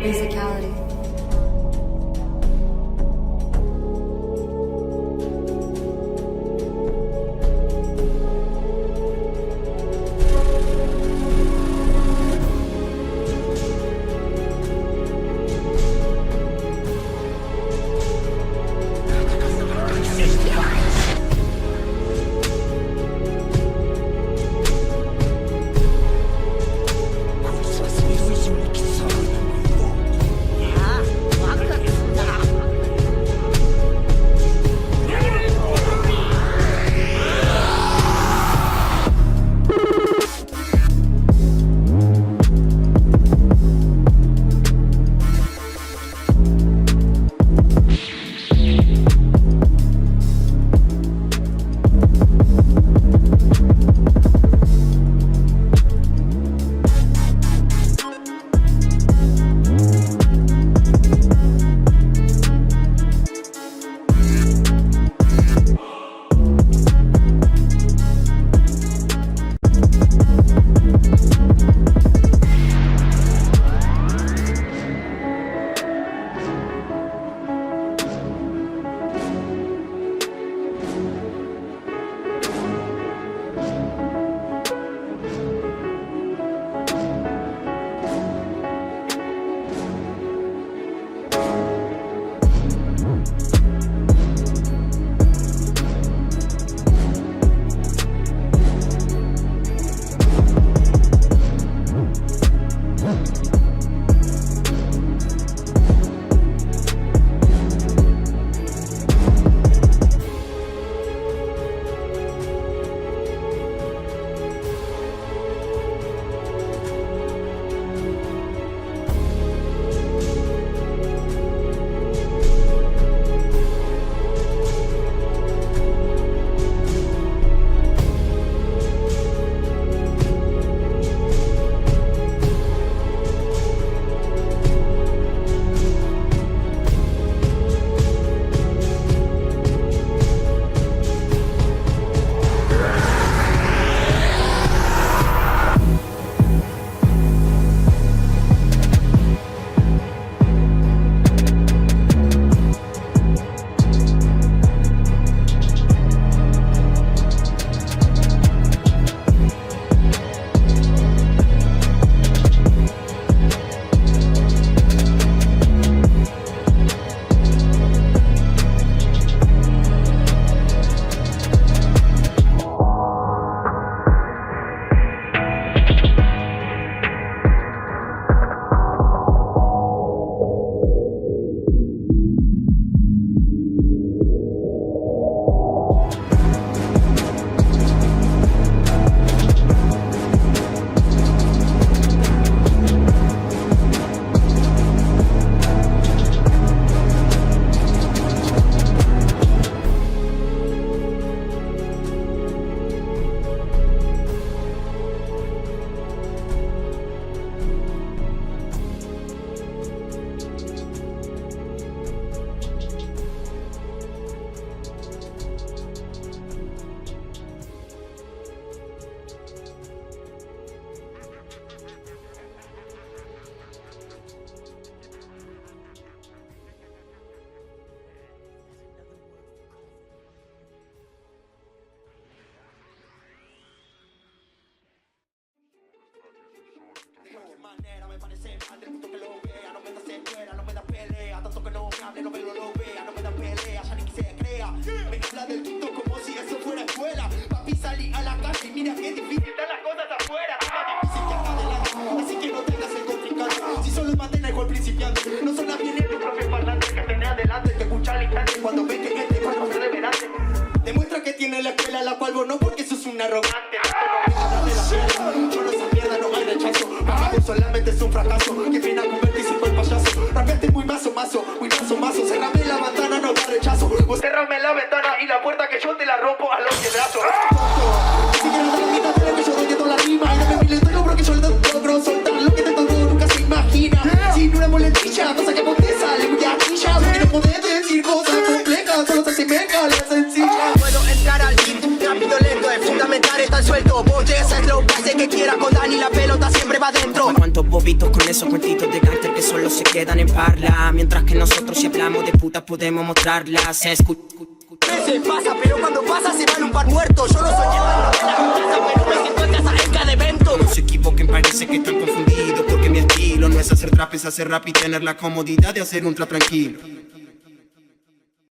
Musicality. manera, me parece mal del puto que lo vea. No me da secuela, no me da pelea. Tanto que no me hable, no me lo vea. No me da pelea, ya ni que se crea. Me habla del tuto como si eso fuera escuela. Papi, salí a la calle y mira qué difícil están las cosas afuera. Más difícil que acá adelante, así que no tengas el contrincante. Si solo mantengo el principiante, no son las bien tu propio parlante que tenés adelante, que escucha al instante cuando ves que este cuerpo se reverante. Demuestra que tiene la escuela, la cual vos no, porque sos un arrogante. Yo no esa mierda, no hay rechazo. Acabo solamente es un fracaso. Que pena convertirse en el payaso. Rapeaste muy mazo. Cerrame la ventana, no da rechazo. Vos cerrame la ventana y la puerta que yo te la rompo a los piedrazos. Si quieres dar la mitad de lo que yo doy de toda la rima. Y no me miles de logro que yo logro soltar lo que te tocó, nunca se imagina. Sin una muletilla, cosa que vos te sale muy aquilla. Porque no podés decir cosas complejas, solo se asemeja a la sencilla. Puedo entrar al beat, rápido, lento, es fundamental estar suelto. Voy a slow, hace que quiera con Dani, la pelota siempre va dentro. ¿Cuántos vos visto con esos cuentitos de gánster que solo se quedan en parla. Mientras que nosotros si hablamos de putas podemos mostrarlas. Se veces pasa, pero cuando pasa se van un par muertos. Yo no soy quien manda de la casa, pero me siento en casa en cada evento. No se equivoquen, parece que están confundidos, porque mi estilo no es hacer trap, es hacer rap y tener la comodidad de hacer un trap tranquilo.